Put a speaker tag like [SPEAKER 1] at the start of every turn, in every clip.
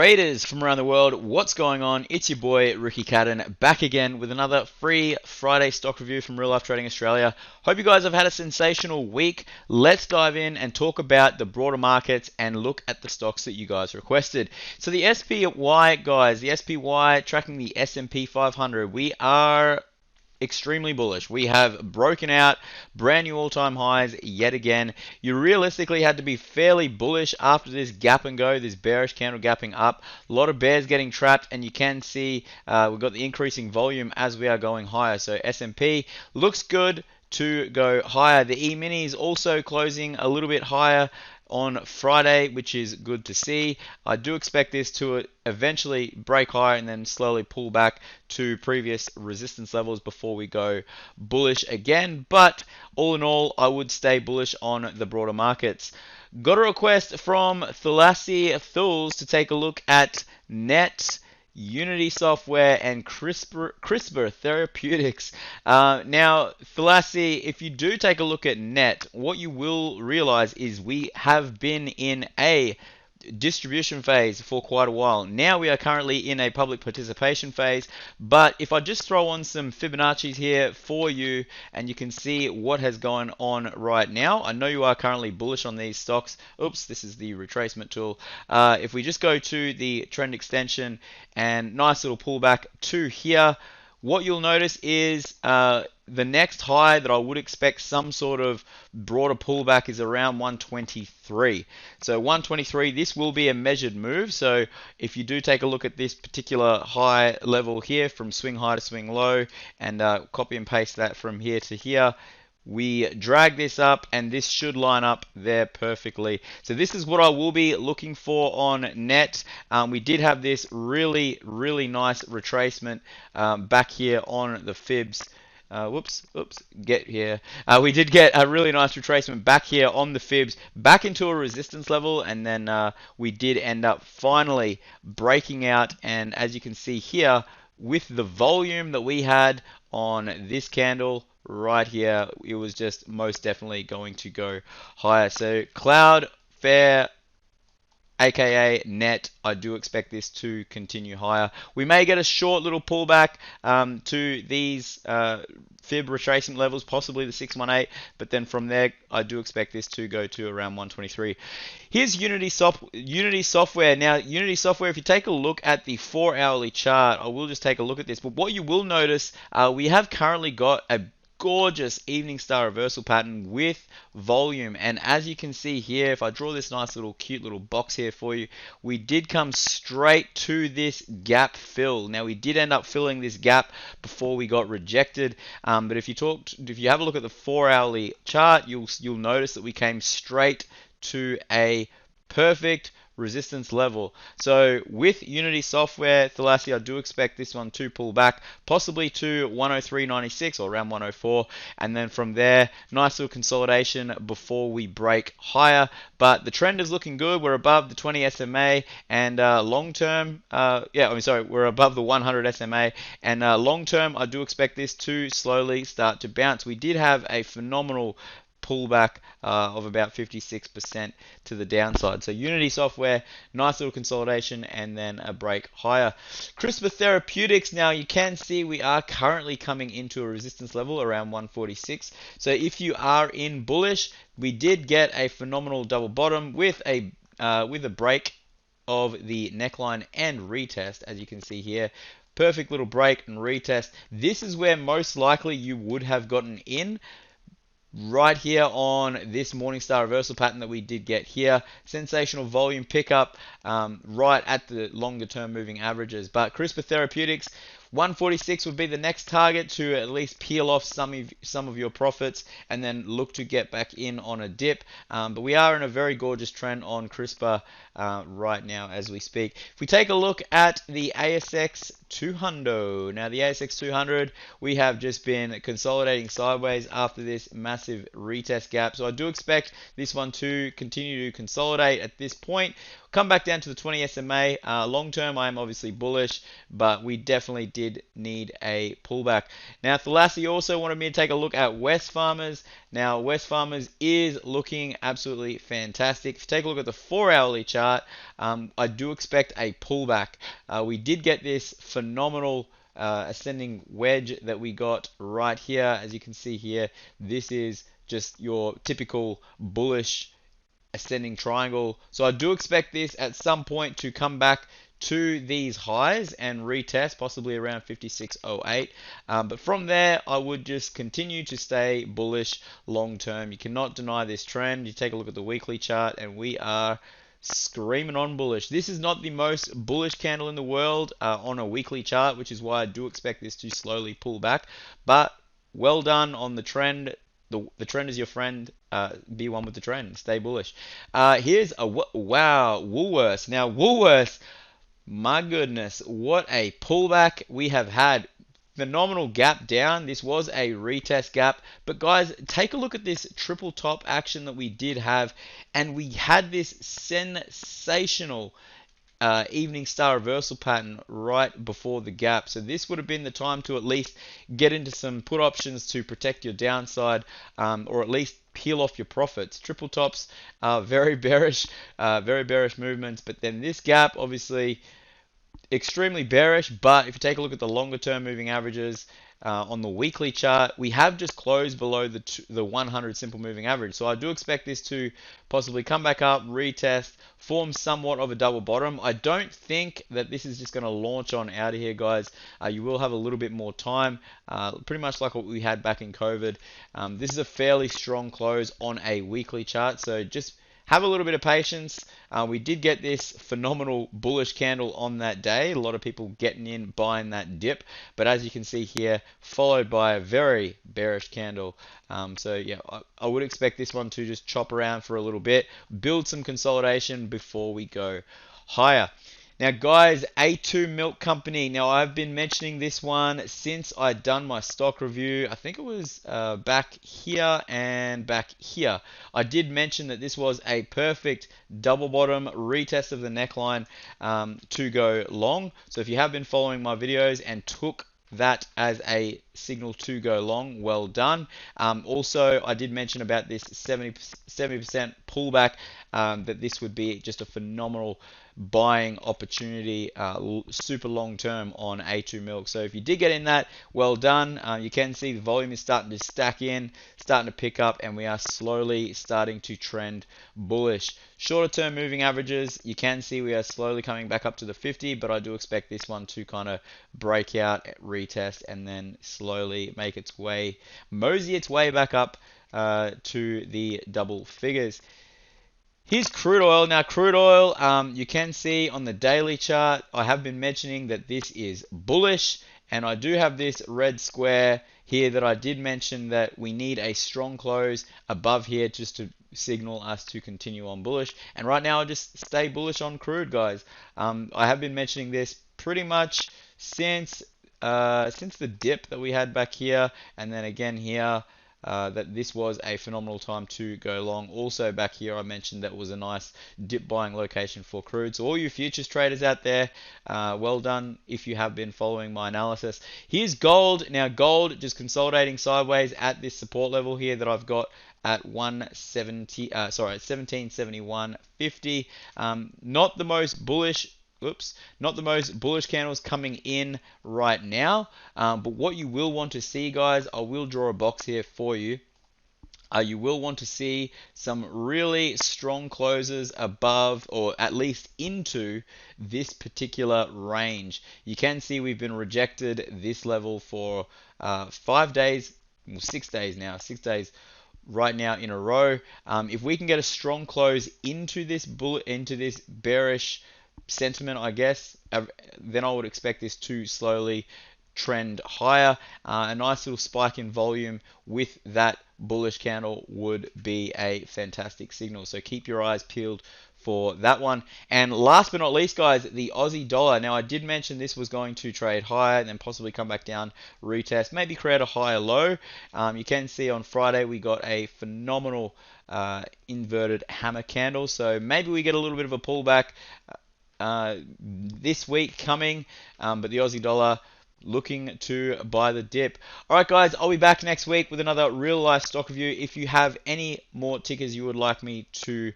[SPEAKER 1] Traders from around the world, what's going on? It's your boy Ricky Cadden back again with another free Friday stock review from Real Life Trading Australia. Hope you guys have had a sensational week. Let's dive in and talk about the broader markets and look at the stocks that you guys requested. So the SPY guys, the SPY tracking the S&P 500, we are extremely bullish. We have broken out brand new all-time highs yet again. You realistically had to be fairly bullish after this gap and go, this bearish candle gapping up. A lot of bears getting trapped, and you can see we've got the increasing volume as we are going higher. So S&P looks good to go higher. The E-mini is also closing a little bit higher on Friday, which is good to see. I do expect this to eventually break higher and then slowly pull back to previous resistance levels before we go bullish again. But all in all, I would stay bullish on the broader markets. Got a request from Thalasi Thuls to take a look at Net, Unity Software, and CRISPR Therapeutics. Now, Thalasi, if you do take a look at Net, what you will realize is we have been in a distribution phase for quite a while. Now we are currently in a public participation phase, but if I just throw on some Fibonacci's here for you and you can see what has gone on right now. I know you are currently bullish on these stocks. Oops, this is the retracement tool. If we just go to the trend extension and nice little pullback to here, what you'll notice is the next high that I would expect some sort of broader pullback is around 123. So 123, this will be a measured move. So if you do take a look at this particular high level here from swing high to swing low and copy and paste that from here to here, we drag this up and this should line up there perfectly. So this is what I will be looking for on Net. We did have this really nice retracement back here on the fibs. Get here. We did get a really nice retracement back here on the fibs, back into a resistance level, and then we did end up finally breaking out. And as you can see here, with the volume that we had on this candle right here, it was just most definitely going to go higher. So Cloud, Fair, aka Net, I do expect this to continue higher. We may get a short little pullback to these fib retracement levels, possibly the 618, but then from there I do expect this to go to around 123. Here's Unity Software. Now Unity Software, if you take a look at the 4-hourly chart, I will just take a look at this, but what you will notice, we have currently got a gorgeous evening star reversal pattern with volume, and as you can see here, if I draw this nice little cute little box here for you, we did come straight to this gap fill. Now we did end up filling this gap before we got rejected, but if you have a look at the 4-hourly chart, you'll notice that we came straight to a perfect resistance level. So with Unity Software, Thalasi, I do expect this one to pull back possibly to 103.96 or around 104, and then from there nice little consolidation before we break higher. But the trend is looking good. We're above the 20 SMA, and long term we're above the 100 SMA, and long term I do expect this to slowly start to bounce. We did have a phenomenal pullback of about 56% to the downside. So Unity Software, nice little consolidation and then a break higher. CRISPR Therapeutics, now you can see we are currently coming into a resistance level around 146. So if you are in bullish, we did get a phenomenal double bottom with a break of the neckline and retest, as you can see here. Perfect little break and retest. This is where most likely you would have gotten in, right here on this Morningstar reversal pattern that we did get here. Sensational volume pickup right at the longer term moving averages. But CRISPR Therapeutics, 146 would be the next target to at least peel off some of your profits and then look to get back in on a dip. But we are in a very gorgeous trend on CRISPR right now as we speak. If we take a look at the ASX 200, now the ASX 200, we have just been consolidating sideways after this massive retest gap. So I do expect this one to continue to consolidate at this point. come back down to the 20 SMA. Long term, I am obviously bullish, but we definitely did need a pullback. Now, Thalassa also wanted me to take a look at Wesfarmers. Now, Wesfarmers is looking absolutely fantastic. If you take a look at the 4-hourly chart, I do expect a pullback. We did get this phenomenal ascending wedge that we got right here. As you can see here, this is just your typical bullish ascending triangle. So I do expect this at some point to come back to these highs and retest, possibly around 56.08. But from there, I would just continue to stay bullish long term. You cannot deny this trend. You take a look at the weekly chart, and we are screaming on bullish. This is not the most bullish candle in the world on a weekly chart, which is why I do expect this to slowly pull back. But well done on the trend. The trend is your friend. Be one with the trend. Stay bullish. Here's a wow, Woolworths. Now Woolworths, my goodness, what a pullback we have had. Phenomenal gap down. This was a retest gap. But guys, take a look at this triple top action that we did have. And we had this sensational evening star reversal pattern right before the gap. So this would have been the time to at least get into some put options to protect your downside, or at least peel off your profits. Triple tops are very bearish movements. But then this gap, obviously, extremely bearish. But if you take a look at the longer term moving averages on the weekly chart, we have just closed below the 100 simple moving average. So I do expect this to possibly come back up, retest, form somewhat of a double bottom. I don't think that this is just going to launch on out of here, guys. You will have a little bit more time, pretty much like what we had back in COVID. This is a fairly strong close on a weekly chart, so just have a little bit of patience. We did get this phenomenal bullish candle on that day. A lot of people getting in, buying that dip. But as you can see here, followed by a very bearish candle. So yeah, I would expect this one to just chop around for a little bit, build some consolidation before we go higher. Now guys, A2 Milk Company. Now I've been mentioning this one since I'd done my stock review. I think it was back here and back here. I did mention that this was a perfect double bottom retest of the neckline to go long. So if you have been following my videos and took that as a signal to go long, well done. Also, I did mention about this 70% pullback, that this would be just a phenomenal buying opportunity, super long term on A2 Milk. So if you did get in that, well done. You can see the volume is starting to stack in, starting to pick up, and we are slowly starting to trend bullish. Shorter term moving averages, you can see we are slowly coming back up to the 50, but I do expect this one to kind of break out, retest, and then slowly make its way, mosey its way back up to the double figures. Here's crude oil. Now, crude oil, you can see on the daily chart, I have been mentioning that this is bullish, and I do have this red square here that I did mention that we need a strong close above here just to signal us to continue on bullish. And right now, I just stay bullish on crude, guys. I have been mentioning this pretty much since the dip that we had back here, and then again here. That this was a phenomenal time to go long. Also back here, I mentioned that was a nice dip buying location for crude. So all you futures traders out there, well done if you have been following my analysis. Here's gold. Now gold just consolidating sideways at this support level here that I've got at 1771.50. Not the most bullish. Not the most bullish candles coming in right now. But what you will want to see, guys, I will draw a box here for you. You will want to see some really strong closes above, or at least into, this particular range. You can see we've been rejected this level for 5 days, well, 6 days now, 6 days right now in a row. If we can get a strong close into this bearish sentiment, I guess, then I would expect this to slowly trend higher. A nice little spike in volume with that bullish candle would be a fantastic signal. So keep your eyes peeled for that one. And last but not least, guys, the Aussie dollar. Now, I did mention this was going to trade higher and then possibly come back down, retest, maybe create a higher low. You can see on Friday we got a phenomenal inverted hammer candle. So maybe we get a little bit of a pullback this week coming, but the Aussie dollar looking to buy the dip. All right, guys, I'll be back next week with another real life stock review. If you have any more tickers you would like me to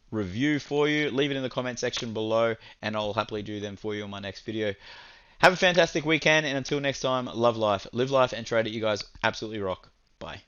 [SPEAKER 1] review for you, leave it in the comment section below and I'll happily do them for you in my next video. Have a fantastic weekend, and until next time, love life, live life, and trade it. You guys absolutely rock. Bye.